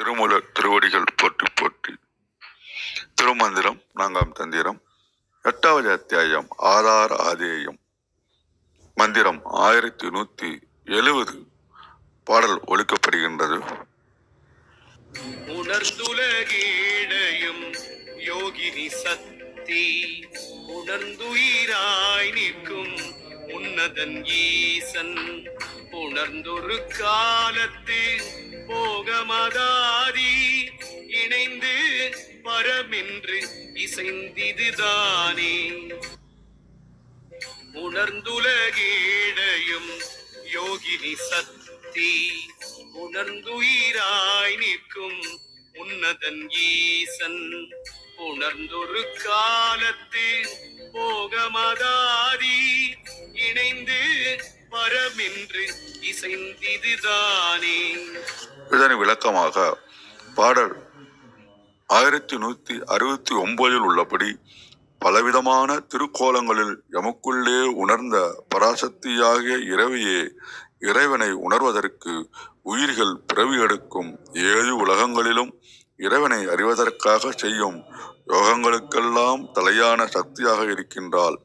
திருமூலர் திருவடிகள் போற்றி போற்றி. திருமந்திரம் 4ஆம் தந்திரம் 8வது அத்தியாயம் ஆதார ஆதேயம். மந்திரம் 1170 பாடல் ஒலிக்கப்படுகின்றது. உணர்ந்துலகேடையும் யோகினி சக்தி உணர்ந்துயிராய் நிற்கும் உன்னதன் ஈசன் உணர்ந்தொரு காலத்து போகமதாதி இணைந்து பரமென்று இசைந்திதுதானே. உணர்ந்துலகேடையும் யோகினி சக்தி உணர்ந்துயிராய் நிற்கும் உன்னதன் ஈசன் உணர்ந்தொரு காலத்து போகமதாதி இணைந்து பரமென்று இசைந்திதுதானே. இதன் விளக்கமாக பாடல் 1169 உள்ளபடி பலவிதமான திருக்கோலங்களில் எமக்குள்ளே உணர்ந்த பராசக்தியாகிய இரவையே இறைவனை உணர்வதற்கு உயிர்கள் பிறவி எடுக்கும் 7 உலகங்களிலும் இறைவனை அறிவதற்காக செய்யும் யோகங்களுக்கெல்லாம் தலையான சக்தியாக இருக்கின்றாள்.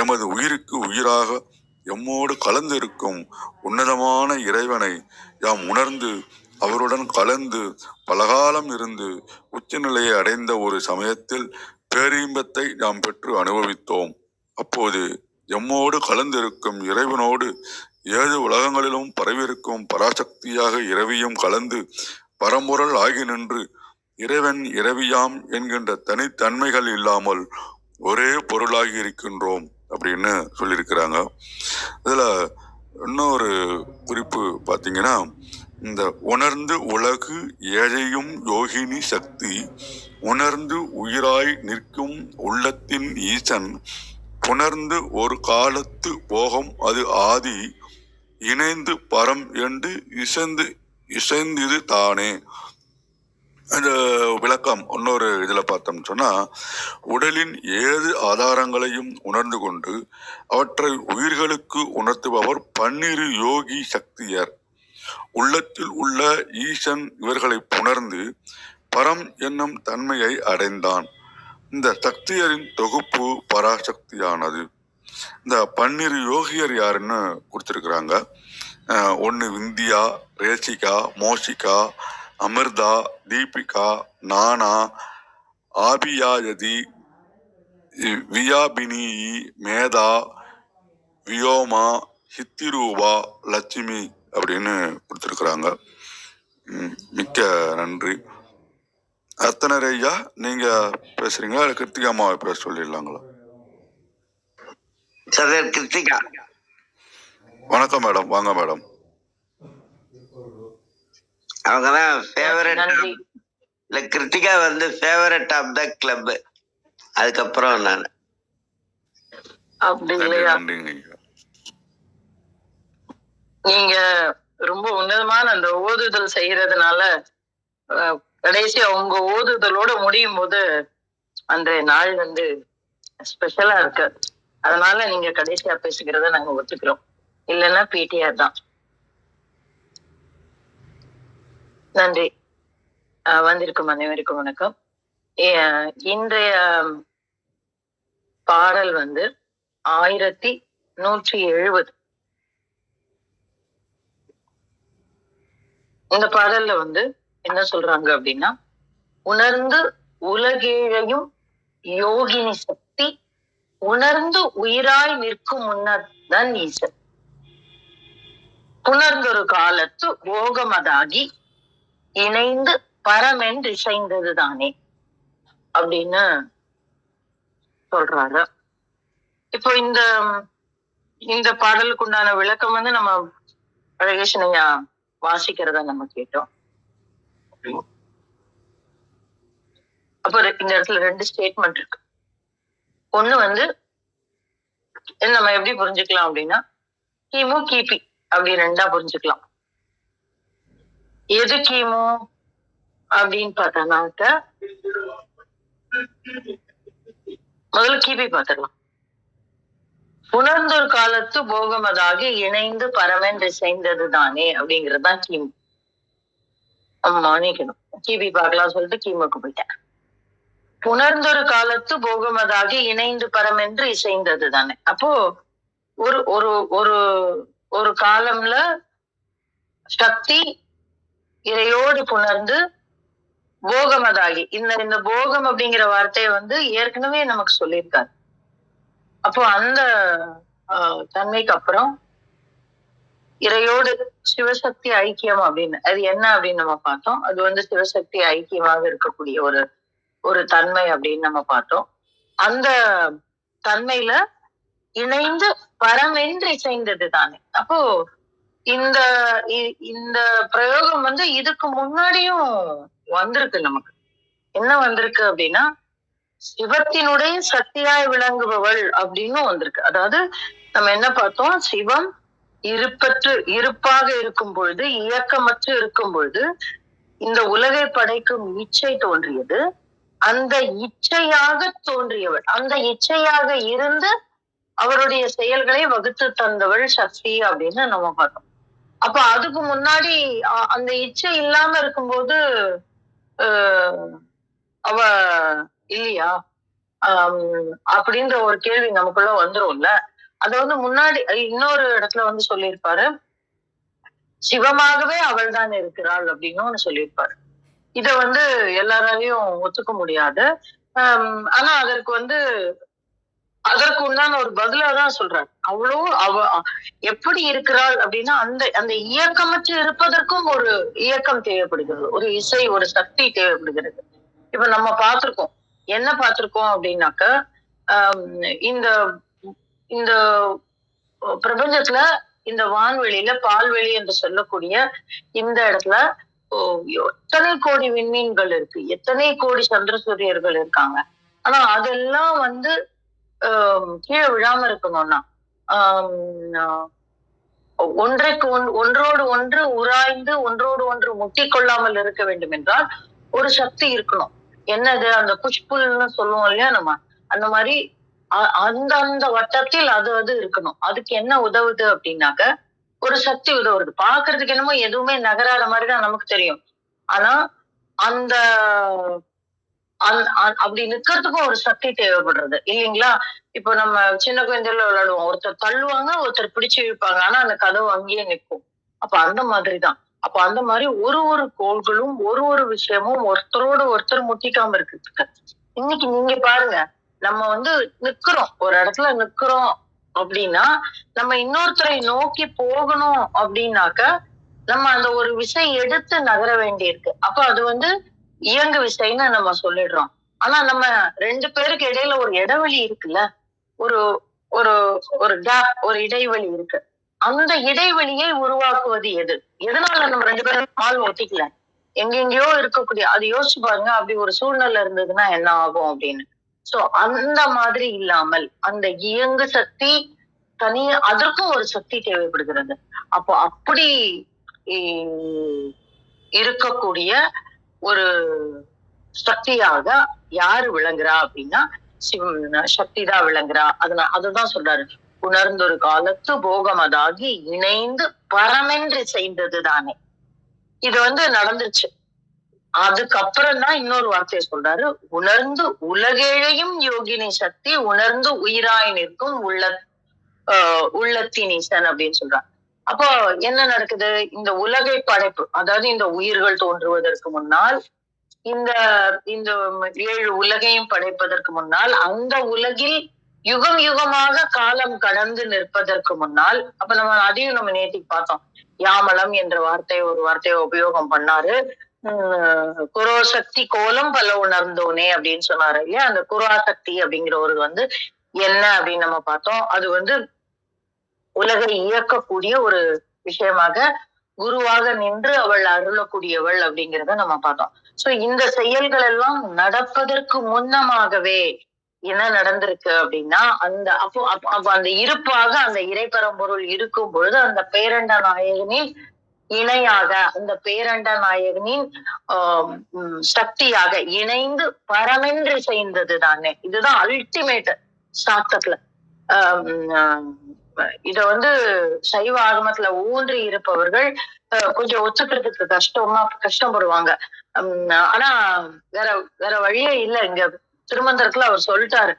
எமது உயிருக்கு உயிராக எம்மோடு கலந்து இருக்கும் உன்னதமான இறைவனை யாம் உணர்ந்து அவருடன் கலந்து பலகாலம் இருந்து உச்சநிலையை அடைந்த ஒரு சமயத்தில் பேரின்பத்தை நாம் பெற்று அனுபவித்தோம். அப்போது எம்மோடு கலந்திருக்கும் இறைவனோடு 7 உலகங்களிலும் பரவியிருக்கும் பராசக்தியாக இரவியும் கலந்து பரம்பொருள் ஆகி நின்று இறைவன் இரவியாம் என்கின்ற தனித்தன்மைகள் இல்லாமல் ஒரே பொருளாகி இருக்கின்றோம் அப்படின்னு சொல்லியிருக்கிறாங்க. இதுல இன்னொரு குறிப்பு பார்த்தீங்கன்னா, இந்த உணர்ந்து உலகு ஏழையும் யோகினி சக்தி உணர்ந்து உயிராய் நிற்கும் உள்ளத்தின் ஈசன் புணர்ந்து ஒரு காலத்து போகம் அது ஆதி இணைந்து பரம் என்று இசைந்திது தானே. அந்த விளக்கம் இன்னொரு இதுல பார்த்தோம்னு சொன்னா, உடலின் 7 ஆதாரங்களையும் உணர்ந்து கொண்டு அவற்றை உயிர்களுக்கு உணர்த்துபவர் 12 யோகி சக்தியர். உள்ளத்தில் உள்ள ஈசன் இவர்களை புணர்ந்து பரம் என்னும் தன்மையை அடைந்தான். இந்த சக்தியரின் தொகுப்பு பராசக்தியானது. இந்த 12 யோகியர் யாருன்னு கொடுத்திருக்கிறாங்க. 1 விந்தியா, ரேசிகா, மோசிகா, அமிர்தா, தீபிகா, நானா, ஆபியாயதி, வியாபினி, மேதா, வியோமா, ஹித்திரூபா, லட்சுமி அப்படின்னு கொடுத்திருக்கிறாங்க. மிக்க நன்றி. அர்த்தனர் ஐயா, நீங்க பேசுறீங்களா இல்ல கிருத்திகா அம்மாவை பேச சொல்லிடலாங்களா? கிருத்திகா. வணக்கம் மேடம், வாங்க மேடம். அவங்கதான் ஃபேவரட். இல்ல, கிருத்திகா வந்து ஃபேவரட் ஆஃப் த கிளப். அதுக்கப்புறம் நான் அப்படி இல்லையா? நீங்க ரொம்ப உன்னதமான அந்த ஓதுதல் செய்யறதுனால கடைசியா உங்க ஓதுதலோட முடியும் போது அன்றைய நாள் வந்து ஸ்பெஷலா இருக்கு. அதனால நீங்க கடைசியா பேசுகிறத நாங்க ஒத்துக்கிறோம். இல்லைன்னா பிடிஆர் தான். நன்றி. வந்திருக்கும் அனைவருக்கும் வணக்கம். இன்றைய பாடல் வந்து 1170. இந்த பாடல்ல வந்து என்ன சொல்றாங்க அப்படின்னா, உணர்ந்து உலகேழையும் யோகினி சக்தி உணர்ந்து உயிராய் நிற்கும் உன்னதன் ஈசன் புணர்ந்தொரு காலத்து போகமதாகி இணைந்து பரமென்று இசைந்தது தானே அப்படின்னு சொல்றாங்க. இப்போ இந்த பாடலுக்கு உண்டான விளக்கம் வந்து நம்ம அழகேசனையா வாசிக்கிறத நம்ம கேட்டோம். அப்ப இந்த இடத்துல 2 ஸ்டேட்மெண்ட் இருக்கு. ஒண்ணு வந்து நம்ம எப்படி புரிஞ்சுக்கலாம் அப்படின்னா, கிமு கிபி அப்படி 2ஆ புரிஞ்சுக்கலாம். எது கிமு அப்படின்னு பார்த்தோம்னாக்க, முதல்ல கிபி பார்த்துடலாம். உணர்ந்தொரு காலத்து போகமதாகி இணைந்து பரமென்று இசைந்தது தானே அப்படிங்கிறது தான் கிமு. மாணிக்கணும். கிபி பார்க்கலாம் சொல்லிட்டு கிமுக்கு போயிட்டேன். புணர்ந்தொரு காலத்து போகமதாகி இணைந்து பரமென்று இசைந்தது தானே. அப்போ ஒரு ஒரு ஒரு ஒரு காலம்ல சக்தி இறையோடு புணர்ந்து போகமதாகி, இந்த போகம் அப்படிங்கிற வார்த்தையை வந்து ஏற்கனவே நமக்கு சொல்லியிருக்காரு. அப்போ அந்த தன்மைக்கு அப்புறம் இறையோடு சிவசக்தி ஐக்கியம் அப்படின்னு அது என்ன அப்படின்னு நம்ம பார்த்தோம். அது வந்து சிவசக்தி ஐக்கியமாக இருக்கக்கூடிய ஒரு தன்மை அப்படின்னு நம்ம பார்த்தோம். அந்த தன்மையில இணைந்து பரமென்று இசைந்தது தானே. அப்போ இந்த இந்த பிரயோகம் வந்து இதுக்கு முன்னாடியும் வந்திருக்கு. நமக்கு என்ன வந்திருக்கு அப்படின்னா, சிவத்தினுடைய சக்தியாய் விளங்குபவள் அப்படின்னு வந்திருக்கு. அதாவது நம்ம என்ன பார்த்தோம், சிவம் இருப்பாக இருக்கும் பொழுது, இயக்கமற்று இருக்கும் பொழுது இந்த உலகை படைக்கும் இச்சை தோன்றியது. அந்த இச்சையாக தோன்றியவள், அந்த இச்சையாக இருந்து அவருடைய செயல்களை வகுத்து தந்தவள் சக்தி அப்படின்னு நம்ம பார்த்தோம். அப்ப அதுக்கு முன்னாடி அந்த இச்சை இல்லாம இருக்கும்போது அவ இல்லையா அப்படின்ற ஒரு கேள்வி நமக்குள்ள வந்துரும்ல. அத வந்து முன்னாடி இன்னொரு இடத்துல வந்து சொல்லியிருப்பாரு, சிவமாகவே அவள் தான் இருக்கிறாள் அப்படின்னு ஒண்ணு சொல்லியிருப்பாரு. இத வந்து எல்லாராலையும் ஒத்துக்க முடியாது. ஆனா அதற்கு உண்டான ஒரு பதிலாதான் சொல்றாரு. அவ்வளோ அவ எப்படி இருக்கிறாள் அப்படின்னா, அந்த இயக்கமற்று இருப்பதற்கும் ஒரு இயக்கம் தேவைப்படுகிறது, ஒரு இசை, ஒரு சக்தி தேவைப்படுகிறது. இப்ப நம்ம பார்த்திருக்கோம், என்ன பார்த்திருக்கோம் அப்படின்னாக்க, இந்த இந்த பிரபஞ்சத்துல, இந்த வான்வெளியில, பால்வெளி என்று சொல்லக்கூடிய இந்த இடத்துல எத்தனை கோடி விண்மீன்கள் இருக்கு, எத்தனை கோடி சந்திர சூரியர்கள் இருக்காங்க. ஆனா அதெல்லாம் வந்து கீழே விழாம இருக்கணும்னா ஒன்றோடு ஒன்று உராய்ந்து ஒன்றோடு ஒன்று முட்டி கொள்ளாமல் இருக்க வேண்டும் என்றால் ஒரு சக்தி இருக்கணும். என்னது, அந்த புஷ்புல்னு சொல்லுவோம் இல்லையா நம்ம, அந்த மாதிரி அந்த வட்டத்தில் அது இருக்கணும். அதுக்கு என்ன உதவுது அப்படின்னாக்க ஒரு சக்தி உதவுறது. பாக்குறதுக்கு என்னமோ எதுவுமே நகராத மாதிரிதான் நமக்கு தெரியும். ஆனா அந்த அப்படி நிக்கிறதுக்கும் ஒரு சக்தி தேவைப்படுறது இல்லைங்களா? இப்போ நம்ம சின்ன குழந்தையில விளையாடுவோம், ஒருத்தர் தள்ளுவாங்க, ஒருத்தர் பிடிச்சு இழுப்பாங்க, ஆனா அந்த கதவு அங்கேயே நிற்கும். அப்ப அந்த மாதிரிதான். அப்ப அந்த மாதிரி ஒரு கோள்களும் ஒரு விஷயமும் ஒருத்தரோட ஒருத்தர் முட்டிக்காம இருக்கு. இன்னைக்கு நீங்க பாருங்க, நம்ம வந்து நிக்கிறோம், ஒரு இடத்துல நிக்கிறோம் அப்படின்னா, நம்ம இன்னொருத்தரை நோக்கி போகணும் அப்படின்னாக்க நம்ம அந்த ஒரு விசை எடுத்து நகர வேண்டியிருக்கு. அப்ப அது வந்து இயங்கு விசைன்னு நம்ம சொல்லிடுறோம். ஆனா நம்ம ரெண்டு பேருக்கு இடையில ஒரு இடைவெளி இருக்குல்ல, ஒரு ஒரு ஒரு கேப், ஒரு இடைவெளி இருக்கு. அந்த இடைவெளியை உருவாக்குவது எது? எதனால நம்ம ரெண்டு பேரும் கால் ஒட்டிக்கல? எங்கெங்கயோ இருக்கக்கூடிய, அது யோசிச்சு பாருங்க. அப்படி ஒரு சூழ்நிலை இருந்ததுன்னா என்ன ஆகும் அப்படின்னு. சோ அந்த மாதிரி இல்லாமல் அந்த இயங்கு சக்தி தனியா, அதற்கும் ஒரு சக்தி தேவைப்படுகிறது. அப்போ அப்படி இருக்கக்கூடிய ஒரு சக்தியாக யாரு விளங்குறா அப்படின்னா சக்தி தான் விளங்குறா. அதுதான் சொல்றாரு, உணர்ந்தொரு காலத்து போகமதாகி இணைந்து பரமென்று செய்தது தானே. இது வந்து நடந்துருச்சு. அதுக்கப்புறம் தான் இன்னொரு வார்த்தையை சொல்றாரு, உணர்ந்து உலகேழையும் யோகினி சக்தி உணர்ந்து உயிராய் நிற்கும் உள்ளத்தின் ஈசன் அப்படின்னு சொல்றாரு. அப்போ என்ன நடக்குது, இந்த உலகை படைப்பு, அதாவது இந்த உயிர்கள் தோன்றுவதற்கு முன்னால், இந்த 7 உலகையும் படைப்பதற்கு முன்னால், அந்த உலகில் யுகம் யுகமாக காலம் கடந்து நிற்பதற்கு முன்னால், அப்ப நம்ம அதையும் நம்ம நேற்றுக்கு பார்த்தோம். யாமலம் என்ற ஒரு வார்த்தையை உபயோகம் பண்ணாரு. குரோசக்தி கோலம் பல உணர்ந்தோனே அப்படின்னு சொன்னாரு இல்லையா. அந்த குராசக்தி அப்படிங்கிற ஒரு வந்து என்ன அப்படின்னு நம்ம பார்த்தோம். அது வந்து உலகை இயக்கக்கூடிய ஒரு விஷயமாக குருவாக நின்று அவள் அருளக்கூடியவள் அப்படிங்கிறத நம்ம பார்த்தோம். சோ இந்த செயல்கள் எல்லாம் நடப்பதற்கு முன்னமாகவே என்ன நடந்திருக்கு அப்படின்னா, அப்போ அந்த இருப்பாக அந்த இறைப்பரம்பொருள் இருக்கும் பொழுது அந்த பேரண்ட நாயகனின் இணையாக, அந்த பேரண்ட நாயகனின் சக்தியாக இணைந்து பரமென்று செய்தது தானே. இதுதான் அல்டிமேட் சாஸ்திரத்துல. இத வந்து சைவ ஆகமத்துல ஊன்றி இருப்பவர்கள் கொஞ்சம் ஒத்துக்கிறதுக்கு கஷ்டப்படுவாங்க. ஆனா வேற வேற வழியே இல்ல. இங்க திருமந்திரத்துல அவர் சொல்லிட்டாரு.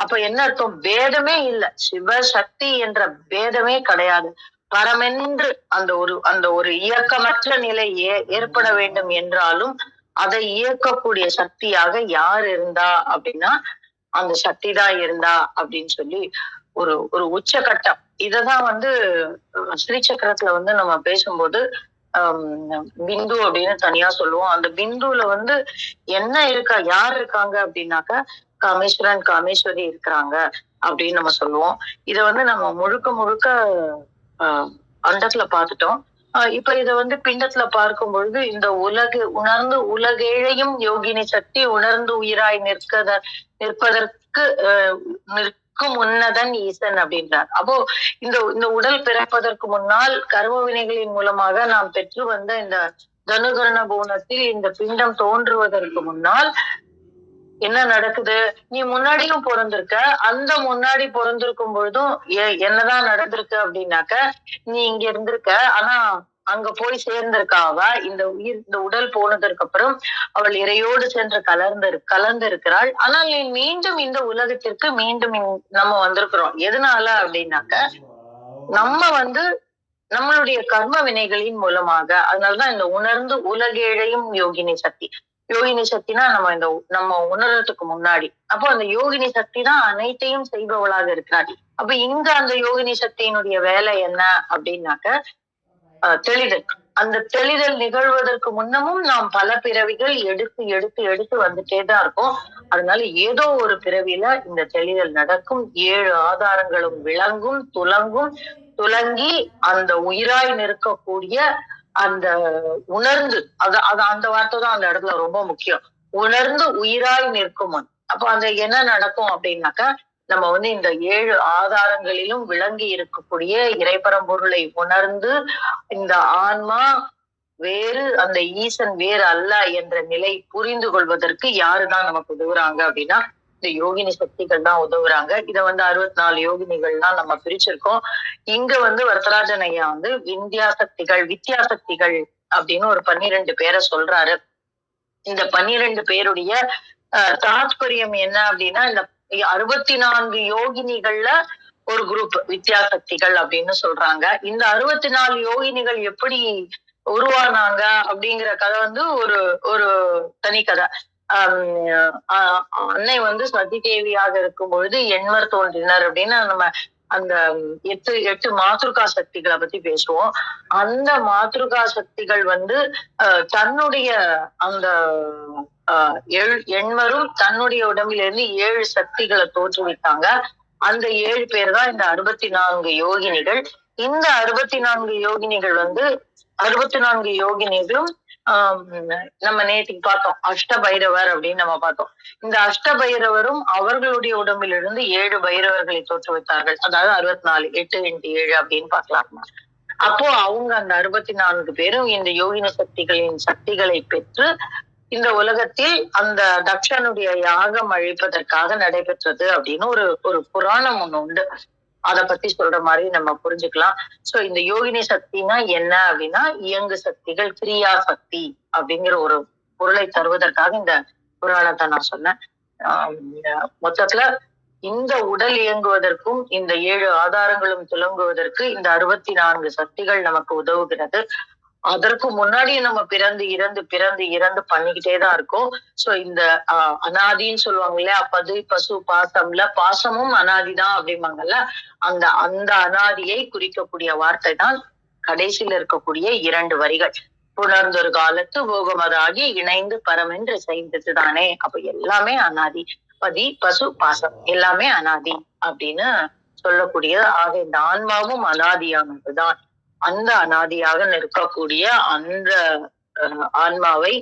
அப்ப என்ன அர்த்தம்? பேதமே இல்ல. சிவசக்தி என்ற பேதமே கிடையாது. பரமென்று அந்த ஒரு இயக்கமற்ற நிலை ஏற்பட வேண்டும் என்றாலும் அதை இயக்கக்கூடிய சக்தியாக யார் இருந்தா அப்படின்னா அந்த சக்தி தான் இருந்தா அப்படின்னு சொல்லி ஒரு ஒரு உச்சகட்டம். இததான் ஸ்ரீ சக்கரத்துல நம்ம பேசும்போது பிந்து அப்படின்னு தனியா சொல்லுவோம். அந்த பிந்துல என்ன இருக்கா, யார் இருக்காங்க அப்படின்னாக்கா காமேஸ்வரன் காமேஸ்வரி இருக்கிறாங்க அப்படின்னு நம்ம சொல்லுவோம். இத நம்ம முழுக்க முழுக்க அண்டத்துல பார்த்துட்டோம். இப்ப இத பிண்டத்துல பார்க்கும் பொழுது இந்த உணர்ந்து உலகேழையும் யோகினி சக்தி உணர்ந்து உயிராய் நிற்பதற்கு நிற்கும் உன்னதன் ஈசன் அப்படின்றார். அப்போ இந்த இந்த உடல் பிறப்பதற்கு முன்னால் கர்ம வினைகளின் மூலமாக நாம் பெற்று வந்த இந்த தனுகரண பூனத்தில் இந்த பிண்டம் தோன்றுவதற்கு முன்னால் என்ன நடக்குது? நீ முன்னாடியும் பிறந்திருக்க. அந்த முன்னாடி பிறந்திருக்கும் பொழுதும் என்னதான் நடந்திருக்கு அப்படின்னாக்க நீ இங்க இருந்திருக்க. ஆனா அங்க போய் சேர்ந்திருக்காவ. இந்த உடல் போனதற்கு அப்புறம் அவள் இறையோடு சென்று கலந்திருக்கிறாள். ஆனால் நீ மீண்டும் இந்த உலகத்திற்கு மீண்டும் நம்ம வந்திருக்கிறோம். எதனால அப்படின்னாக்க நம்ம நம்மளுடைய கர்ம வினைகளின் மூலமாக. அதனாலதான் இந்த உணர்ந்து உலகேழையும் யோகினி சக்தி. யோகினி சக்தினா நம்ம உணர்றதுக்கு முன்னாடி. அப்போ அந்த யோகினி சக்தி தான் அனைத்தையும் செய்பவளாக இருக்கிறாள். அப்ப இங்க அந்த யோகினி சக்தியினுடைய வேலை என்ன அப்படின்னாக்க தெளிதல். அந்த தெளிதல் நிகழ்வதற்கு முன்னமும் நாம் பல பிறவிகள் எடுத்து எடுத்து எடுத்து வந்துட்டேதான் இருக்கோம். அதனால ஏதோ ஒரு பிறவியில இந்த தெளிதல் நடக்கும். 7 ஆதாரங்களும் விளங்கும், துலங்கி அந்த உயிராய் நிற்கக்கூடிய அந்த உணர்ந்து அந்த வார்த்தை தான் அந்த இடத்துல ரொம்ப முக்கியம். உணர்ந்து உயிராய் நிற்கும். அப்ப அந்த என்ன நடக்கும் அப்படின்னாக்கா நம்ம இந்த 7 ஆதாரங்களிலும் விளங்கி இருக்கக்கூடிய இறைபரம்பொருளை உணர்ந்து இந்த ஆன்மா வேறு, அந்த ஈசன் வேறு அல்ல என்ற நிலை புரிந்து கொள்வதற்கு யாருதான் நமக்கு உதவுறாங்க அப்படின்னா இந்த யோகினி சக்திகள் தான் உதவுறாங்க. இத 64 யோகினிகள்லாம் நம்ம பிரிச்சிருக்கோம். இங்க வரதராஜன் ஐயா வித்யாசக்திகள் அப்படின்னு ஒரு 12 பேரை சொல்றாரு. இந்த 12 பேருடைய தாத்பரியம் என்ன அப்படின்னா இந்த 64 யோகினிகள்ல ஒரு குரூப் வித்யாசக்திகள் அப்படின்னு சொல்றாங்க. இந்த 64 யோகினிகள் எப்படி உருவானாங்க அப்படிங்கிற கதை ஒரு ஒரு தனி கதை. அன்னை சதி தேவியாக இருக்கும் பொழுது எண்மர் தோன்றினர் அப்படின்னு நம்ம அந்த 8 மாத்ருகா சக்திகளை பத்தி பேசுவோம். அந்த மாத்ருகா சக்திகள் தன்னுடைய அந்த எண்மரும் தன்னுடைய உடம்பிலிருந்து 7 சக்திகளை தோற்றுவித்தாங்க. அந்த 7 பேர் தான் இந்த 64 யோகினிகள். இந்த 64 யோகினிகள் 64 யோகினிகளும் நம்ம நேற்றுக்கு பார்த்தோம் அஷ்டபைரவர் அப்படின்னு நம்ம பார்த்தோம். இந்த அஷ்டபைரவரும் அவர்களுடைய உடம்பிலிருந்து 7 பைரவர்களை தோற்றுவித்தார்கள். அதாவது 64, 8 × 7 அப்படின்னு பார்க்கலாம். அப்போ அவங்க அந்த 64 பேரும் இந்த யோகின சக்திகளின் சக்திகளை பெற்று இந்த உலகத்தில் அந்த தக்ஷனுடைய யாகம் அழிப்பதற்காக நடைபெற்றது அப்படின்னு ஒரு புராணம் ஒண்ணு உண்டு. அதை பத்தி சொல்ற மாதிரி நம்ம புரிஞ்சுக்கலாம். சோ இந்த யோகினி சக்தினா என்ன அப்படின்னா இயங்கு சக்திகள், கிரியா சக்தி அப்படிங்கிற ஒரு பொருளை தருவதற்காக இந்த புராணத்தை நான் சொன்னேன். மொத்தத்துல இந்த உடல் இயங்குவதற்கும் இந்த 7 ஆதாரங்களும் துலங்குவதற்கு இந்த 64 சக்திகள் நமக்கு உதவுகிறது. அதற்கு முன்னாடி நம்ம பிறந்து பண்ணிக்கிட்டே தான் இருக்கோம். சோ இந்த அனாதின்னு சொல்லுவாங்க இல்லையா, பது பசு பாசம்ல பாசமும் அனாதிதான் அப்படிம்பாங்கல்ல. அந்த அனாதியை குறிக்கக்கூடிய வார்த்தை தான் கடைசியில இருக்கக்கூடிய 2 வரிகள். புணர்ந்தொரு காலத்து போகமதாகி இணைந்து பரமென்று செய்ததுதானே. அப்ப எல்லாமே அனாதி. பதி பசு பாசம் எல்லாமே அனாதி அப்படின்னு சொல்லக்கூடிய ஆக இந்த ஆன்மாவும் அனாதியானதுதான். அந்த அனாதியாக நிற்கக்கூடிய அந்த ஆன்மாவை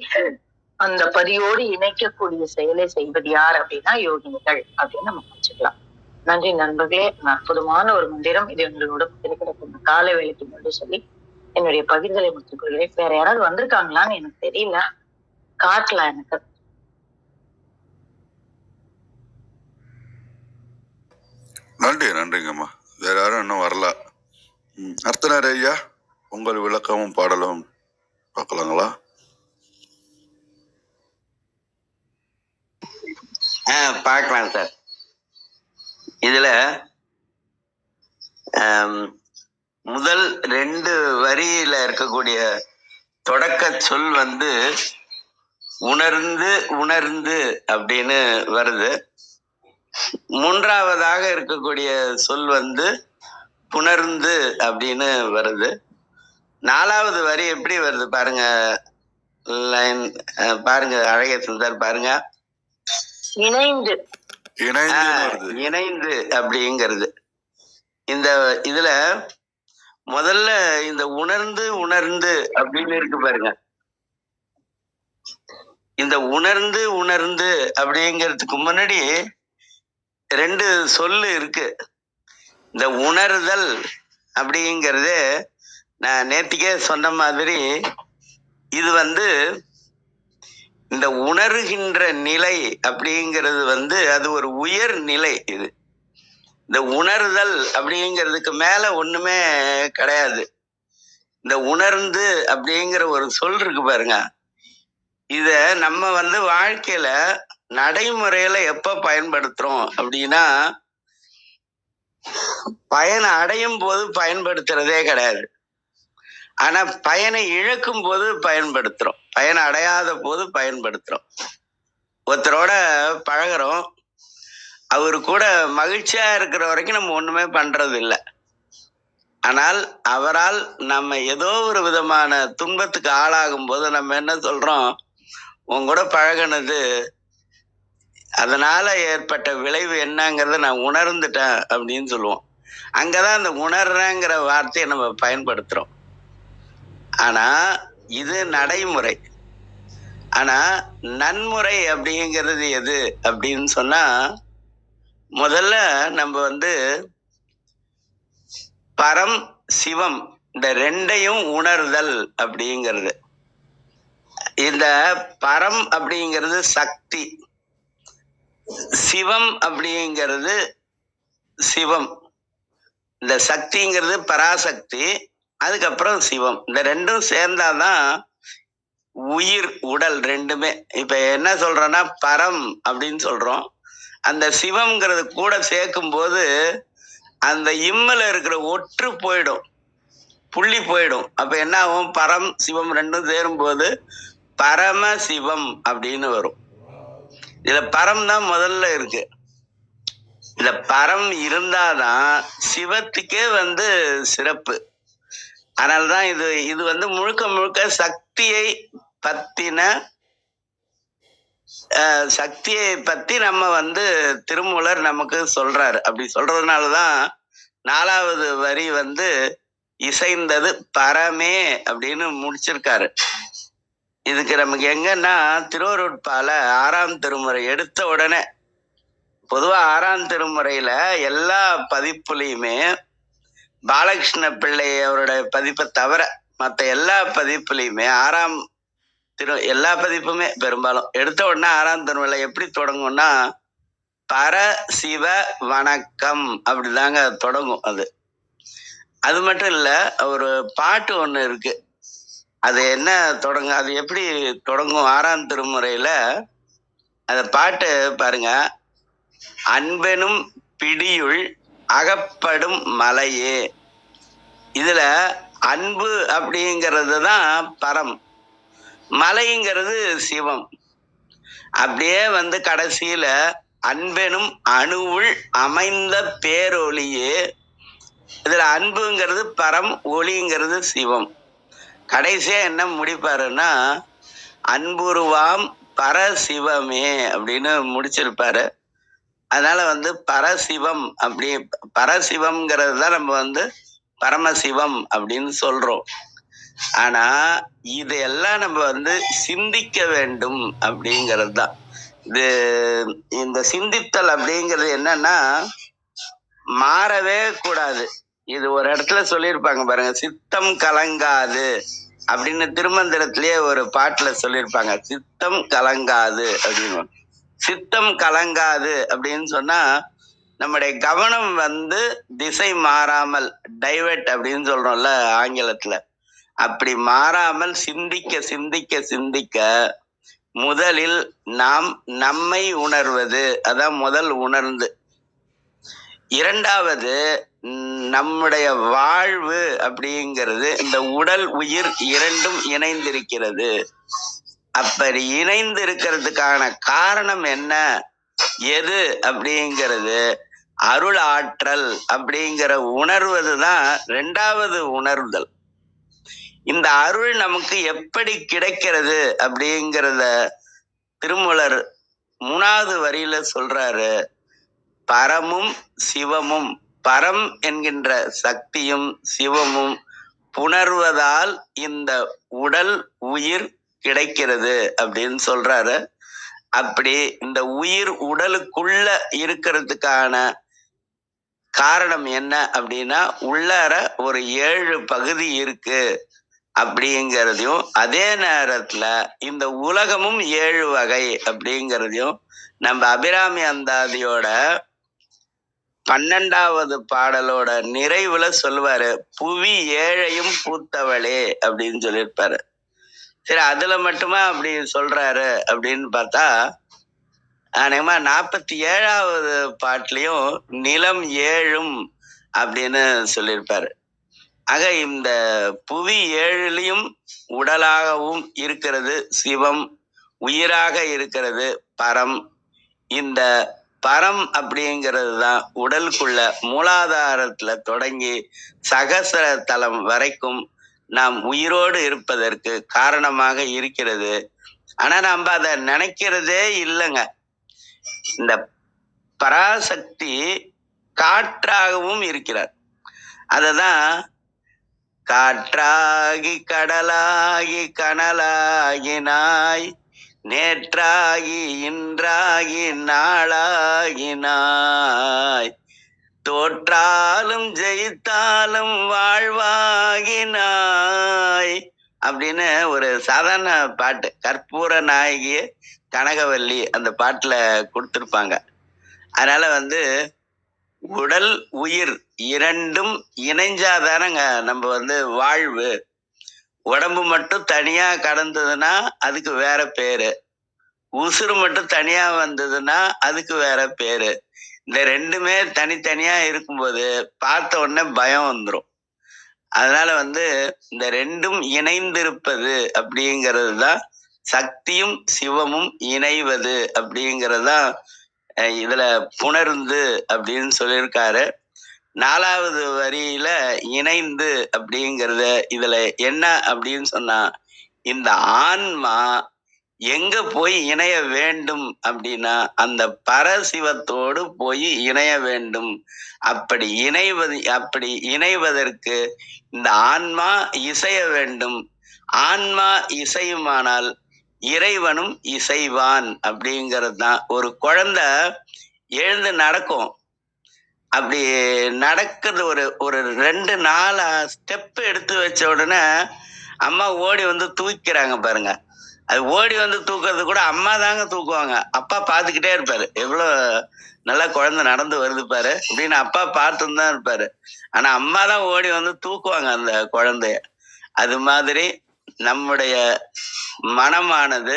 அந்த பதியோடு இணைக்கக்கூடிய செயலை செய்வது யார் அப்படின்னா யோகினிகள் அப்படின்னு நம்ம வச்சுக்கலாம். நன்றி நண்பர்களே. அற்புதமான ஒரு மந்திரம் இது. எங்களோட கிடைக்கிற கால வேலைக்கு முன்னாடி சொல்லி என்னுடைய பகிர்தலை முடித்துக் கொள்கிறேன். வேற யாராவது வந்திருக்காங்களான்னு எனக்கு தெரியல, காட்டல எனக்கு. நன்றிங்கம்மா. வேற யாரும் இன்னும் வரல. அர்த்தனார் ஐயா, உங்கள் விளக்கமும் பாடலும் பார்க்கலாங்களா? பார்க்கலாம் சார். இதுல முதல் 2 வரியில இருக்கக்கூடிய தொடக்க சொல் வந்து உணர்ந்து உணர்ந்து அப்படின்னு வருது. 3வதாக இருக்கக்கூடிய சொல் வந்து புணர்ந்து அப்படின்னு வருது. 4வது வரி எப்படி வருது பாருங்க. லைன் பாருங்க, அழகேசன் சார் பாருங்க. இணைந்து இணைந்து அப்படிங்கிறது. இந்த இதுல முதல்ல இந்த உணர்ந்து உணர்ந்து அப்படின்னு இருக்கு பாருங்க. இந்த உணர்ந்து உணர்ந்து அப்படிங்கிறதுக்கு முன்னாடி 2 சொல்லு இருக்கு. இந்த உணர்தல் அப்படிங்கிறது நான் நேத்திக்கே சொன்ன மாதிரி இது வந்து இந்த உணர்கின்ற நிலை அப்படிங்கிறது வந்து அது ஒரு உயர் நிலை. இது இந்த உணர்தல் அப்படிங்கிறதுக்கு மேல ஒண்ணுமே கிடையாது. இந்த உணர்ந்து அப்படிங்கிற ஒரு சொல் இருக்கு பாருங்க. இத நம்ம வந்து வாழ்க்கையில நடைமுறையில எப்ப பயன்படுத்துறோம் அப்படின்னா, பயனை அடையும் போது பயன்படுத்துறதே கிடையாது. ஆனா பயனை இழக்கும் போது பயன்படுத்துறோம். பயனை அடையாத போது பயன்படுத்துறோம். ஒருத்தரோட பழகிறோம், அவரு கூட மகிழ்ச்சியா இருக்கிற வரைக்கும் நம்ம ஒண்ணுமே பண்றது இல்லை. ஆனால் அவரால் நம்ம ஏதோ ஒரு விதமான துன்பத்துக்கு ஆளாகும் போது நம்ம என்ன சொல்றோம், உன் கூட பழகினது அதனால ஏற்பட்ட விளைவு என்னங்கிறத நான் உணர்ந்துட்டேன் அப்படின்னு சொல்லுவோம். அங்கதான் அந்த உணர்றேங்கிற வார்த்தையை நம்ம பயன்படுத்துறோம். ஆனா இது நடைமுறை. ஆனா நன்முறை அப்படிங்கிறது எது அப்படின்னு சொன்னா, முதல்ல நம்ம வந்து பரம் சிவம் இந்த 2ஐயும் உணர்தல் அப்படிங்கிறது. இந்த பரம் அப்படிங்கிறது சக்தி, சிவம் அப்படிங்கிறது சிவம். இந்த சக்திங்கிறது பராசக்தி, அதுக்கப்புறம் சிவம். இந்த 2ம் சேர்ந்தாதான் உயிர் உடல் 2மே. இப்ப என்ன சொல்றோம்னா பரம் அப்படின்னு சொல்றோம். அந்த சிவம்ங்கிறது கூட சேர்க்கும் போது அந்த இம்மல இருக்கிற ஒற்று போயிடும், புள்ளி போயிடும். அப்ப என்ன ஆகும், பரம் சிவம் 2ம் சேரும் போது பரம சிவம் அப்படின்னு வரும். இதுல பரம் தான் முதல்ல இருக்கு. இந்த பரம் இருந்தாதான் சிவத்துக்கே வந்து சிறப்பு. அதனால்தான் இது வந்து முழுக்க முழுக்க சக்தியை பத்தி நம்ம வந்து திருமூலர் நமக்கு சொல்றாரு. அப்படி சொல்றதுனாலதான் 4வது வரி வந்து இசைந்தது பரமே அப்படின்னு முடிச்சிருக்காரு. இதுக்கு நமக்கு எங்கன்னா திருவருட்பால 6ஆம் திருமுறை எடுத்த உடனே, பொதுவா 6ஆம் திருமுறையில எல்லா பதிப்புலையுமே பாலகிருஷ்ண பிள்ளை அவருடைய பதிப்பை தவிர மற்ற எல்லா பதிப்புலையுமே எல்லா பதிப்புமே பெரும்பாலும் எடுத்த உடனே 6ஆம் திருமுறை எப்படி தொடங்கும்னா பர சிவ வணக்கம் அப்படிதாங்க தொடங்கும். அது மட்டும் இல்ல, ஒரு பாட்டு ஒண்ணு இருக்கு. அது என்ன அது எப்படி தொடங்கும் 6ஆம் திருமுறையில அந்த பாட்டு பாருங்க. அன்பெனும் பிடியுள் அகப்படும் மலையே. இதுல அன்பு அப்படிங்கிறது தான் பரம், மலைங்கிறது சிவம். அப்படியே வந்து கடைசியில அன்பெனும் அணுவுள் அமைந்த பேரொளியே. இதுல அன்புங்கிறது பரம், ஒளிங்கிறது சிவம். கடைசியா என்ன முடிப்பாருன்னா அன்புருவாம் பரசிவமே அப்படின்னு முடிச்சிருப்பாரு. அதனால வந்து பரசிவம் பரசிவம்ங்கிறது தான் நம்ம வந்து பரமசிவம் அப்படின்னு சொல்றோம். ஆனா இதெல்லாம் நம்ம வந்து சிந்திக்க வேண்டும் அப்படிங்கிறது தான். இந்த சிந்தித்தல் அப்படிங்கிறது என்னன்னா மாறவே கூடாது. இது ஒரு இடத்துல சொல்லியிருப்பாங்க பாருங்க, சித்தம் கலங்காது அப்படின்னு திருமந்திரத்திலேயே ஒரு பாட்டுல சொல்லியிருப்பாங்க. சித்தம் கலங்காது அப்படின்னு. சித்தம் கலங்காது அப்படின்னு சொன்னா நம்முடைய கவனம் வந்து திசை மாறாமல், டைவர்ட் அப்படின்னு சொல்றோம்ல ஆங்கிலத்துல, அப்படி மாறாமல் சிந்திக்க சிந்திக்க சிந்திக்க முதலில் நாம் நம்மை உணர்வது, அதான் முதல் உணர்ந்து. இரண்டாவது நம்முடைய வாழ்வு அப்படிங்கிறது இந்த உடல் உயிர் இரண்டும் இணைந்திருக்கிறது. அப்படி இணைந்து இருக்கிறதுக்கான காரணம் என்ன, எது அப்படிங்கிறது அருள் ஆற்றல் அப்படிங்கிற உணர்வதுதான் இரண்டாவது உணர்தல். இந்த அருள் நமக்கு எப்படி கிடைக்கிறது அப்படிங்கிறத திருமூலர் 3வது வரியில சொல்றாரு. பரமும் சிவமும், பரம் என்கின்ற சக்தியும் சிவமும் புணர்வதால் இந்த உடல் உயிர் கிடைக்கிறது அப்படின்னு சொல்றாரு. அப்படி இந்த உயிர் உடலுக்குள்ள இருக்கிறதுக்கான காரணம் என்ன அப்படின்னா, உள்ளார ஒரு 7 பகுதி இருக்கு அப்படிங்கிறதையும், அதே நேரத்துல இந்த உலகமும் 7 வகை அப்படிங்கிறதையும் நம்ம அபிராமி அந்தாதியோட 12வது பாடலோட நிறைவுல சொல்லுவாரு. புவி ஏழையும் பூத்தவளே அப்படின்னு சொல்லியிருப்பாரு. சரி, அதுல மட்டுமா அப்படி சொல்றாரு அப்படின்னு பார்த்தா, அநேகமா 47வது பாட்டுலயும் நிலம் ஏழும் அப்படின்னு சொல்லியிருப்பாரு. ஆக இந்த புவி 7லையும் உடலாகவும் இருக்கிறது சிவம், உயிராக இருக்கிறது பரம். இந்த பரம் அப்படிங்கிறது தான் உடலுக்குள்ள மூலாதாரத்துல தொடங்கி சகசர தலம் வரைக்கும் நாம் உயிரோடு இருப்பதற்கு காரணமாக இருக்கிறது. ஆனா நம்ம அதை நினைக்கிறதே இல்லைங்க. இந்த பராசக்தி காற்றாகவும் இருக்கிறார். அததான் காற்றாகி கடலாகி கனலாகினாய், நேற்றாகி இன்றாகி நாளாகினாய், தோற்றாலும் ஜெயித்தாலும் வாழ்வாகினாய் அப்படின்னு ஒரு சாதாரண பாட்டு, கற்பூர நாயகி கனகவல்லி அந்த பாட்டுல கொடுத்திருப்பாங்க. அதனால உடல் உயிர் இரண்டும் இணைஞ்சாதானங்க நம்ம வாழ்வு. உடம்பு மட்டும் தனியா கடந்ததுன்னா அதுக்கு வேற பேரு, உசுறு மட்டும் தனியா வந்ததுன்னா அதுக்கு வேற பேரு. இந்த ரெண்டுமே தனித்தனியா இருக்கும்போது பார்த்த உடனே பயம் வந்துடும். அதனால இந்த ரெண்டும் இணைந்திருப்பது அப்படிங்கிறது தான் சக்தியும் சிவமும் இணைவது அப்படிங்கிறது தான் இதுல புணர்ந்து அப்படின்னு சொல்லியிருக்காரு. 4வது வரியில இணைந்து அப்படிங்கிறத இதுல என்ன அப்படின்னு சொன்னா, இந்த ஆன்மா எங்க போய் இணைய வேண்டும் அப்படின்னா அந்த பரசிவத்தோடு போய் இணைய வேண்டும். அப்படி இணைவதற்கு இந்த ஆன்மா இசைய வேண்டும். ஆன்மா இசையுமானால் இறைவனும் இசைவான் அப்படிங்கிறது தான். ஒரு குழந்தை எழுந்து நடக்கும். அப்படி நடக்கிறது ஒரு 2-4 ஸ்டெப் எடுத்து வச்ச உடனே அம்மா ஓடி தூக்கிறாங்க பாருங்க. அது ஓடி தூக்குறது கூட அம்மா தாங்க தூக்குவாங்க. அப்பா பார்த்துக்கிட்டே இருப்பாரு, எவ்வளோ நல்லா குழந்தை நடந்து வருது பாரு அப்படின்னு அப்பா பார்த்துன்னு தான் இருப்பாரு. ஆனா அம்மா தான் ஓடி தூக்குவாங்க அந்த குழந்தைய. அது மாதிரி நம்முடைய மனமானது,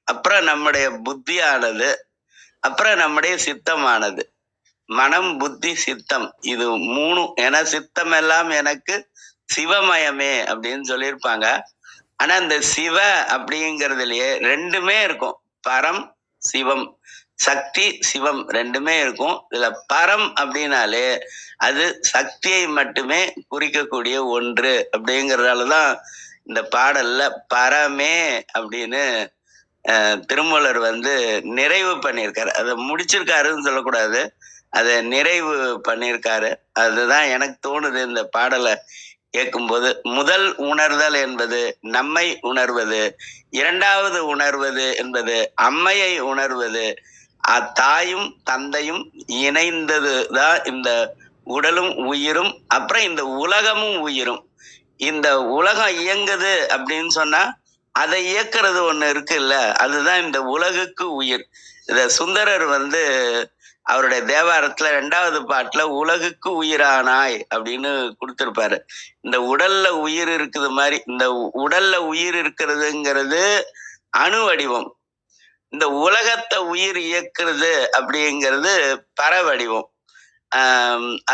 அப்புறம் நம்முடைய புத்தியானது, அப்புறம் நம்முடைய சித்தமானது. மனம் புத்தி சித்தம், இது 3. ஏன்னா சித்தம் எல்லாம் எனக்கு சிவமயமே அப்படின்னு சொல்லியிருப்பாங்க. ஆனா இந்த சிவ அப்படிங்கிறதுலயே ரெண்டுமே இருக்கும். பரம் சிவம், சக்தி சிவம் ரெண்டுமே இருக்கும். இதுல பரம் அப்படின்னாலே அது சக்தியை மட்டுமே குறிக்கக்கூடிய ஒன்று அப்படிங்கிறதாலதான் இந்த பாடல்ல பரமே அப்படின்னு திருமூலர் நிறைவு பண்ணியிருக்காரு. அதை முடிச்சிருக்காருன்னு சொல்லக்கூடாது, அதை நிறைவு பண்ணியிருக்காரு. அதுதான் எனக்கு தோணுது இந்த பாடலை கேட்கும்போது. முதல் உணர்தல் என்பது நம்மை உணர்வது, இரண்டாவது உணர்வது என்பது அம்மையை உணர்வது. தாயும் தந்தையும் இணைந்தது தான் இந்த உடலும் உயிரும், அப்புறம் இந்த உலகமும் உயிரும். இந்த உலகம் இயங்குது அப்படின்னு சொன்னா அதை இயக்குறது ஒண்ணு இருக்குல்ல, அதுதான் இந்த உலகுக்கு உயிர். இத சுந்தரர் அவருடைய தேவாரத்துல 2வது பாட்டுல உலகுக்கு உயிரானாய் அப்படின்னு கொடுத்திருப்பாரு. இந்த உடல்ல உயிர் இருக்குது மாதிரி, இந்த உடல்ல உயிர் இருக்கிறதுங்கிறது அணு வடிவம். இந்த உலகத்தை உயிர் இயக்குறது அப்படிங்கிறது பர வடிவம்.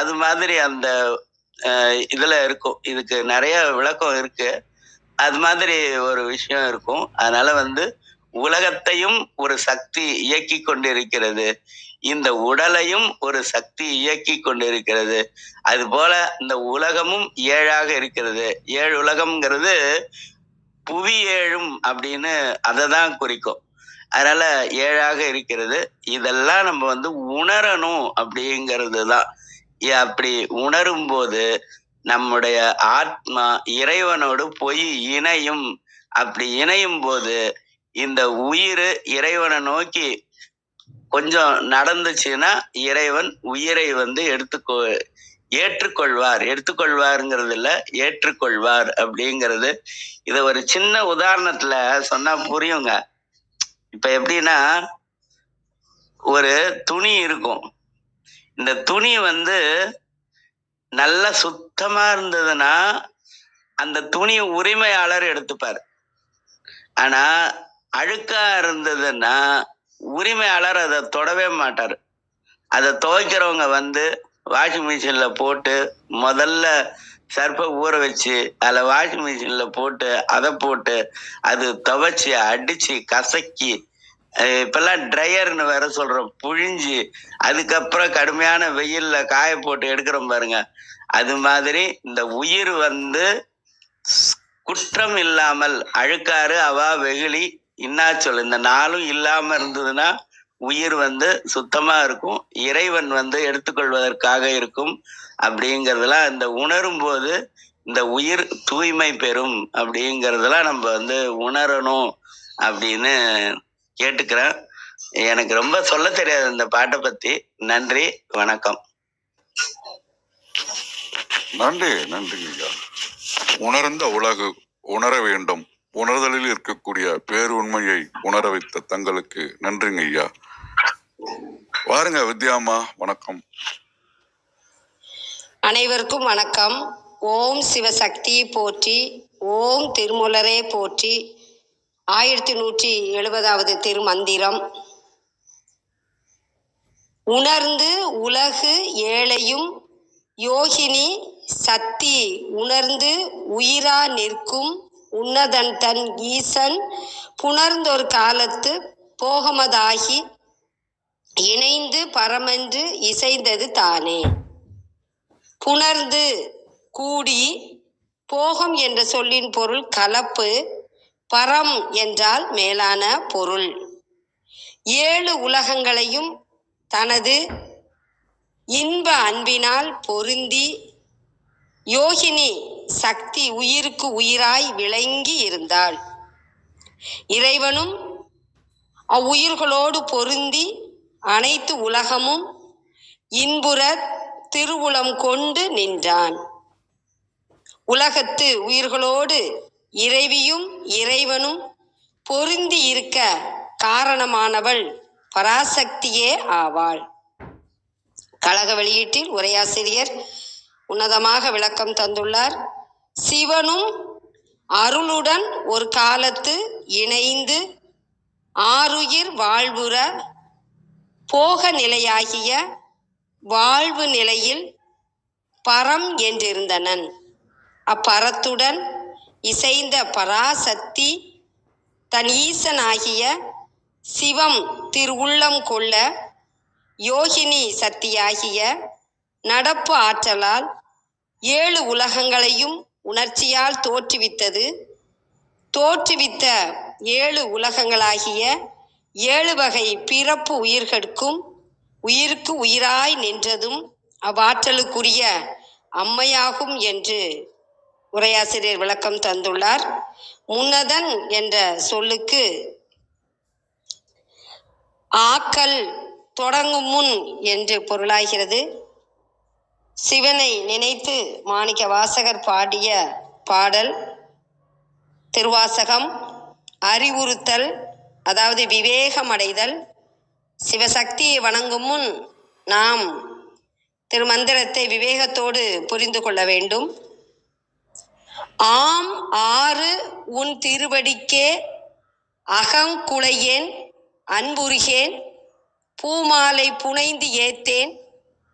அது மாதிரி அந்த இதுல இருக்கும். இதுக்கு நிறைய விளக்கம் இருக்கு. அது மாதிரி ஒரு விஷயம் இருக்கும். அதனால உலகத்தையும் ஒரு சக்தி இயக்கி கொண்டிருக்கிறது, இந்த உடலையும் ஒரு சக்தி இயக்கி கொண்டிருக்கிறது. அது போல இந்த உலகமும் 7ஆக இருக்கிறது. 7 உலகம்ங்கிறது புவி 7 அப்படின்னு அதை தான் குறிக்கும். அதனால 7ஆக இருக்கிறது. இதெல்லாம் நம்ம உணரணும் அப்படிங்கிறது தான். அப்படி உணரும் போது நம்முடைய ஆத்மா இறைவனோடு போய் இணையும். அப்படி இணையும் போது இந்த உயிர் இறைவனை நோக்கி கொஞ்சம் நடந்துச்சுன்னா இறைவன் உயிரை ஏற்றுக்கொள்வார். எடுத்துக்கொள்வாருங்கிறது இல்ல, ஏற்றுக்கொள்வார் அப்படிங்கிறது. இத ஒரு சின்ன உதாரணத்துல சொன்னா புரியுங்க. இப்ப எப்படின்னா, ஒரு துணி இருக்கும். இந்த துணி நல்ல சுத்தமா இருந்ததுன்னா அந்த துணி உரிமையாளர் எடுத்துப்பார். ஆனா அழுக்கா இருந்ததுன்னா உரிமையாளர் அதை தொடவே மாட்டார். அதை துவைக்கிறவங்க வாஷிங் மிஷின்ல போட்டு முதல்ல சர்ப்பை ஊற வச்சு அதில் வாஷிங் மிஷின்ல போட்டு அதை போட்டு அது துவைச்சி அடிச்சு கசக்கி, இப்பெல்லாம் ட்ரையர்னு வேற சொல்றோம், புழிஞ்சு அதுக்கப்புறம் கடுமையான வெயில்ல காய போட்டு எடுக்கிறோம் பாருங்க. அது மாதிரி இந்த உயிர் குற்றம் இல்லாமல் அழுக்காறு அவா வெகுளி இன்னாச்சொல் இந்த நாளும் இல்லாம இருந்ததுன்னா உயிர் சுத்தமா இருக்கும். இறைவன் எடுத்துக்கொள்வதற்காக இருக்கும். அப்படிங்கிறதுலாம் இந்த உணரும் போது இந்த உயிர் தூய்மை பெறும். அப்படிங்கிறதெல்லாம் நம்ம உணரணும் அப்படின்னு கேட்டுக்கிறேன். எனக்கு ரொம்ப சொல்ல தெரியாது இந்த பாட்டை பத்தி. நன்றி, வணக்கம். நன்றி ஐயா. உணர்ந்த உலகு உணர வேண்டும். உணர்தலில் இருக்கக்கூடிய பேருண்மையை உணர வைத்த தங்களுக்கு நன்றிங்க ஐயா. வாருங்க வித்யாம்மா, வணக்கம். அனைவருக்கும் வணக்கம். ஓம் சிவசக்தி போற்றி, ஓம் திருமூலரே போற்றி. 1170வது திருமந்திரம். உணர்ந்து உலகு ஏழையும் யோகினி சக்தி உணர்ந்து உயிரா நிற்கும் உன்னதன் தன் ஈசன் புணர்ந்தொரு காலத்து போகமதாகி இணைந்து பரமென்று இசைந்தது தானே. புணர்ந்து கூடி, போகம் என்ற சொல்லின் பொருள் கலப்பு, பரம் என்றால் மேலான பொருள். 7 உலகங்களையும் தனது இன்ப அன்பினால் பொருந்தி யோகினி சக்தி உயிருக்கு உயிராய் விளங்கி இருந்தாள். இறைவனும் அவ்வுயிர்களோடு பொருந்தி அனைத்து உலகமும் இன்புற திருவுளம் கொண்டு நின்றான். உலகத்து உயிர்களோடு இறைவியும் இறைவனும் பொருந்தி இருக்க காரணமானவள் பராசக்தியே ஆவாள். கழக வெளியீட்டில் உரையாசிரியர் உன்னதமாக விளக்கம் தந்துள்ளார். சிவனும் அருளுடன் ஒரு காலத்து இணைந்து ஆருயிர் வாழ்வுற போக நிலையாகிய வாழ்வு நிலையில் பரம் என்றிருந்தனன். அப்பரத்துடன் இசைந்த பராசக்தி தன் ஈசனாகிய சிவம் திருவுள்ளம் கொள்ள யோகினி சக்தியாகிய நடப்பு ஆற்றலால் 7 உலகங்களையும் உணர்ச்சியால் தோற்றுவித்தது. தோற்றுவித்த 7 உலகங்களாகிய 7 வகை பிறப்பு உயிர்களுக்கும் உயிருக்கு உயிராய் நின்றதும் அவ்வாற்றலுக்குரிய அம்மையாகும் என்று உரையாசிரியர் விளக்கம் தந்துள்ளார். முன்னதன் என்ற சொல்லுக்கு ஆக்கல் தொடங்கும் முன் என்று பொருளாகிறது. சிவனை நினைத்து மாணிக்க வாசகர் பாடிய பாடல். திருவாசகம் அறிவுறுத்தல், அதாவது விவேகம் அடைதல். சிவசக்தியை வணங்கும் முன் நாம் திருமந்திரத்தை விவேகத்தோடு புரிந்து கொள்ள வேண்டும். ஆம் 6 உன் திருவடிக்கே அகங்குலையேன் அன்புருகேன் பூமாலை புனைந்து ஏத்தேன்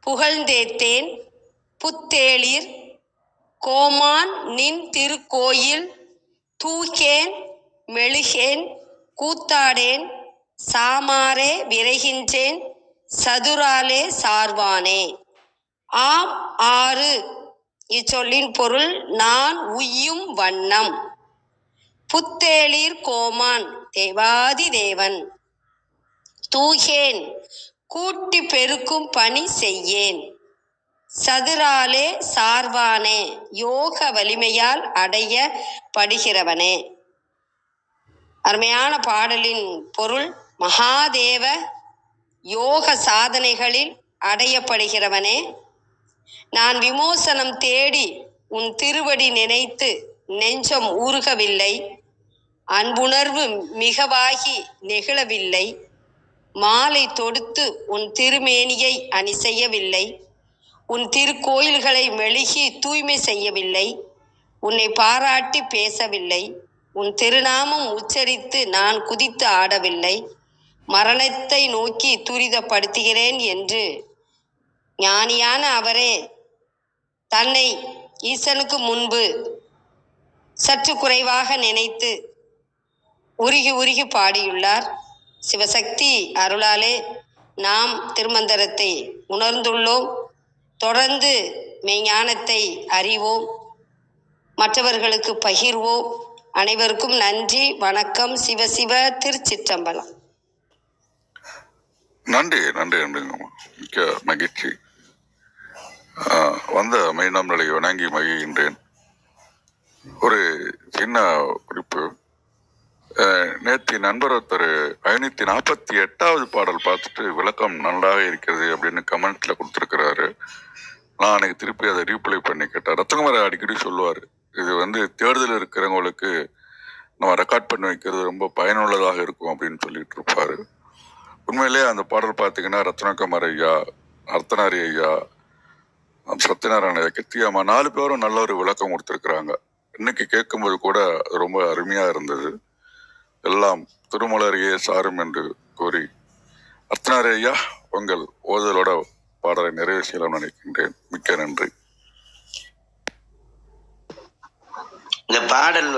புகழ்ந்தேத்தேன் புத்தேளிர் கோமான் நின் திருக்கோயில் தூகேன் மெழுகேன் கூத்தாடேன் சாமாரே விரைகின்றேன் சதுராலே சார்வானே. ஆம் ஆறு இச்சொல்லின் பொருள் நான் உய்யும் வண்ணம். புத்தேளிர் கோமான் தேவாதி தேவன். தூகேன் கூட்டி பெருக்கும் பணி செய்யேன். சதுராலே சார்வானே யோக வலிமையால் அடையப்படுகிறவனே. அருமையான பாடலின் பொருள் மகாதேவ யோக சாதனைகளில் அடையப்படுகிறவனே, நான் விமோசனம் தேடி உன் திருவடி நினைத்து நெஞ்சம் ஊறுகவில்லை. அன்புணர்வு மிகவாகி நெகிழவில்லை. மாலை தொடுத்து உன் திருமேனியை அணி செய்யவில்லை. உன் திருக்கோயில்களை மெழுகி தூய்மை செய்யவில்லை. உன்னை பாராட்டி பேசவில்லை. உன் திருநாமம் உச்சரித்து நான் குதித்து ஆடவில்லை. மரணத்தை நோக்கி துரிதப்படுத்துகிறேன் என்று ஞானியான அவரே தன்னை ஈசனுக்கு முன்பு சற்று குறைவாக நினைத்து உருகி உருகி பாடியுள்ளார். சிவசக்தி அருளாலே நாம் திருமந்திரத்தை உணர்ந்துள்ளோம். தொடர்ந்து மெய்ஞானத்தை அறிவோம், மற்றவர்களுக்கு பகிர்வோம். அனைவருக்கும் நன்றி, வணக்கம். சிவசிவ. திருச்சிற்றம்பலம். நன்றி நன்றி நன்றிங்க. மிக்க மகிழ்ச்சி. வந்த மெய்நாம் நிலையை வணங்கி மகிழ்கின்றேன். ஒரு சின்ன குறிப்பு. நேற்று நண்பர் ஒருத்தர் 548வது பாடல் பார்த்துட்டு விளக்கம் நன்றாக இருக்கிறது அப்படின்னு கமெண்ட்ல கொடுத்துருக்கிறாரு. நான் அன்னைக்கு திருப்பி அதை ரீப்ளை பண்ணி கேட்டேன். ரத்னகுமார் அடிக்கடி சொல்லுவார், இது தேர்தல் இருக்கிறவங்களுக்கு நம்ம ரெக்கார்ட் பண்ணி வைக்கிறது ரொம்ப பயனுள்ளதாக இருக்கும் அப்படின்னு சொல்லிட்டு இருப்பாரு. உண்மையிலே அந்த பாடல் பார்த்தீங்கன்னா ரத்னகுமார் ஐயா, அர்த்தனாரி ஐயா, சத்யநாராயண ஐயா, கிருத்தியாமா 4 பேரும் நல்ல ஒரு விளக்கம் கொடுத்துருக்குறாங்க. இன்னைக்கு கேட்கும்போது கூட ரொம்ப அருமையா இருந்தது. எல்லாம் திருமலரையே சாரும் என்று கூறி அர்த்தனாரி ஐயா உங்கள் ஓதலோட பாடலை நிறைவு செய்யலாம் நினைக்கின்றேன். மிக்க நன்றி. இந்த பாடல்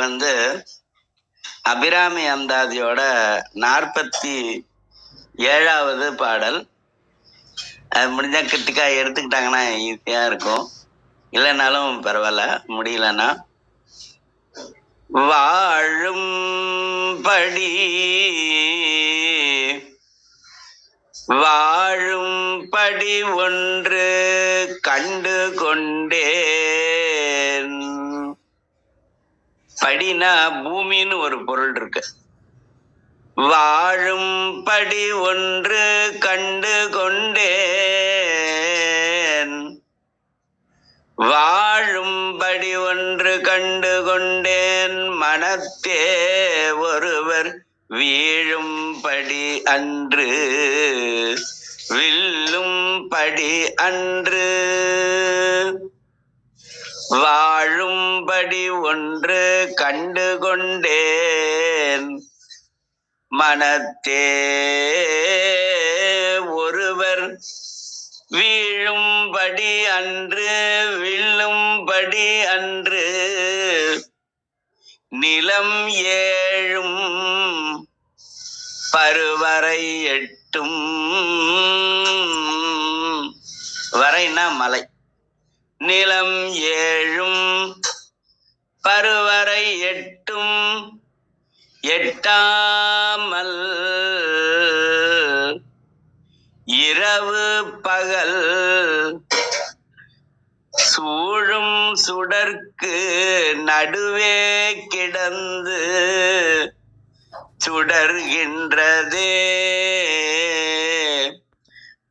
அபிராமி அந்தாதியோட 47வது பாடல். அது முடிஞ்சா கிருத்திகா எடுத்துக்கிட்டாங்கன்னா ஈஸியா இருக்கும், இல்லைனாலும் பரவாயில்ல, முடியலன்னா வாழும்படி ஒன்று கண்டு கொண்டேன். படினா பூமின்னு ஒரு பொருள் இருக்கு. வாழும்படி ஒன்று கண்டு கொண்டேன். வாழும்படி ஒன்று கண்டு கொண்டேன். மனத்தே ஒருவர் வீழும்படி அன்று வில்லும்படி அன்று. வாழும்படி ஒன்று கண்டு கொண்டேன். மனத்தே ஒருவர் வீழும்படி அன்று வில்லும்படி அன்று. நிலம் 7 பருவரை 8 வரைனா மலை. நிலம் 7 பருவரை 8 எட்டாமல் இரவு பகல் சூழும் சுடர்க்கு நடுவே கிடந்து சுடர்கின்றதே.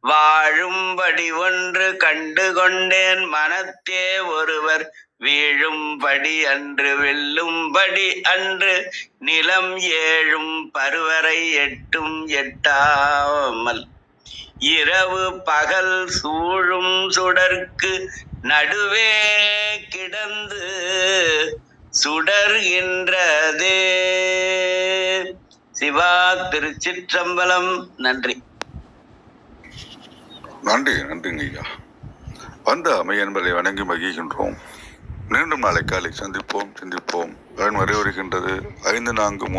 வாழும்படி ஒன்று கண்டு கொண்டேன். மனத்தே ஒருவர் வீழும்படி அன்று வெல்லும்படி அன்று. நிலம் 7 பருவரை 8 எட்டாமல் இரவு பகல் சூழும் சுடர்க்கு நடுவே கிடந்து சுடர்கின்றதே. சிவா திருச்சிற்றம்பலம். நன்றி. நன்றிங்க ஐயா. வந்த அமையன்பரை வணங்கி மகிழ்கின்றோம். மீண்டும் நாளை காலை சந்திப்போம் சிந்திப்போம். வருகின்றது 5-4